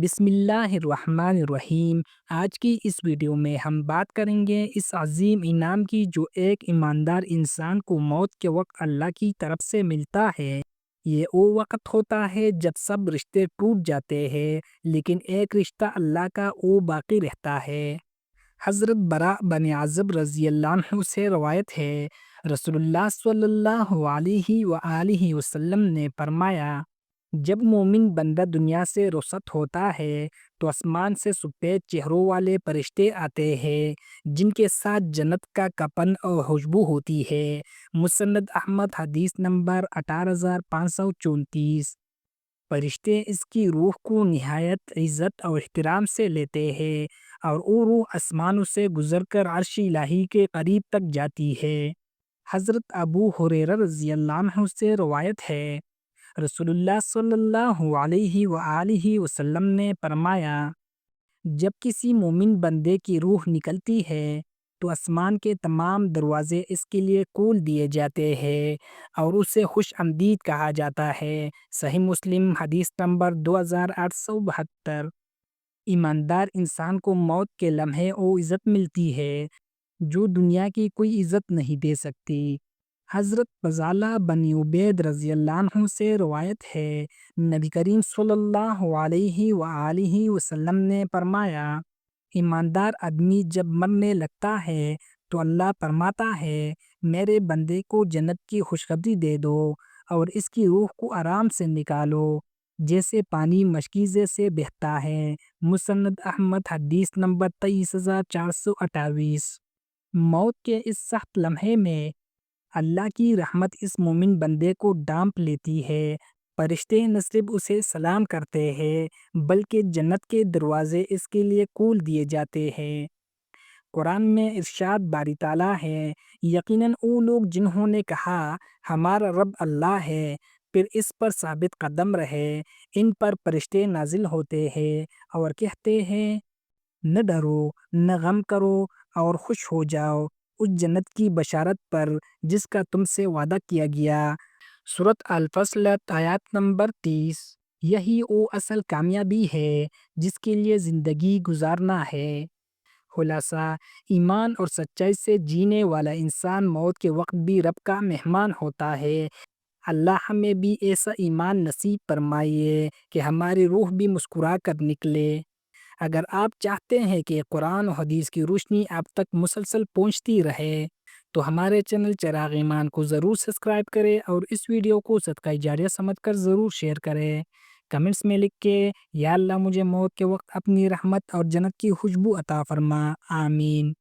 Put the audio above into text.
بسم اللہ الرحمن الرحیم۔ آج کی اس ویڈیو میں ہم بات کریں گے اس عظیم انعام کی جو ایک ایماندار انسان کو موت کے وقت اللہ کی طرف سے ملتا ہے۔ یہ وہ وقت ہوتا ہے جب سب رشتے ٹوٹ جاتے ہیں لیکن ایک رشتہ اللہ کا وہ باقی رہتا ہے۔ حضرت براء بن عازب رضی اللہ عنہ سے روایت ہے، رسول اللہ صلی اللہ علیہ وآلہ وسلم نے فرمایا، جب مومن بندہ دنیا سے رخصت ہوتا ہے تو آسمان سے سفید چہروں والے فرشتے آتے ہیں جن کے ساتھ جنت کا کفن اور خوشبو ہوتی ہے۔ مسند احمد حدیث نمبر 18534۔ فرشتے اس کی روح کو نہایت عزت اور احترام سے لیتے ہیں اور وہ روح آسمانوں سے گزر کر عرش الہی کے قریب تک جاتی ہے۔ حضرت ابو ہریرہ رضی اللہ عنہ سے روایت ہے، رسول اللہ صلی اللہ علیہ وآلہ وسلم نے فرمایا، جب کسی مومن بندے کی روح نکلتی ہے تو آسمان کے تمام دروازے اس کے لیے کھول دیے جاتے ہیں اور اسے خوش آمدید کہا جاتا ہے۔ صحیح مسلم حدیث نمبر 2872۔ ایماندار انسان کو موت کے لمحے وہ عزت ملتی ہے جو دنیا کی کوئی عزت نہیں دے سکتی۔ حضرت فضالہ بن عبید رضی اللہ عنہ سے روایت ہے، نبی کریم صلی اللہ علیہ وآلہ وسلم نے فرمایا، ایماندار آدمی جب مرنے لگتا ہے تو اللہ فرماتا ہے، میرے بندے کو جنت کی خوشخبری دے دو اور اس کی روح کو آرام سے نکالو جیسے پانی مشکیزے سے بہتا ہے۔ مسند احمد حدیث نمبر 23428۔ موت کے اس سخت لمحے میں اللہ کی رحمت اس مومن بندے کو ڈانپ لیتی ہے۔ فرشتے نہ صرف اسے سلام کرتے ہیں بلکہ جنت کے دروازے اس کے لیے کھول دیے جاتے ہیں۔ قرآن میں ارشاد باری تعالیٰ ہے، یقیناً وہ لوگ جنہوں نے کہا ہمارا رب اللہ ہے پھر اس پر ثابت قدم رہے، ان پر فرشتے نازل ہوتے ہیں اور کہتے ہیں، نہ ڈرو نہ غم کرو اور خوش ہو جاؤ اس جنت کی بشارت پر جس کا تم سے وعدہ کیا گیا۔ سورۃ الفصل آیات نمبر 30۔ یہی وہ اصل کامیابی ہے جس کے لیے زندگی گزارنا ہے۔ خلاصہ، ایمان اور سچائی سے جینے والا انسان موت کے وقت بھی رب کا مہمان ہوتا ہے۔ اللہ ہمیں بھی ایسا ایمان نصیب فرمائے کہ ہماری روح بھی مسکرا کر نکلے۔ اگر آپ چاہتے ہیں کہ قرآن و حدیث کی روشنی آپ تک مسلسل پہنچتی رہے تو ہمارے چینل چراغ ایمان کو ضرور سبسکرائب کریں اور اس ویڈیو کو صدقہ جاریہ سمجھ کر ضرور شیئر کریں۔ کمنٹس میں لکھ کے یا اللہ مجھے موت کے وقت اپنی رحمت اور جنت کی خوشبو عطا فرما، آمین۔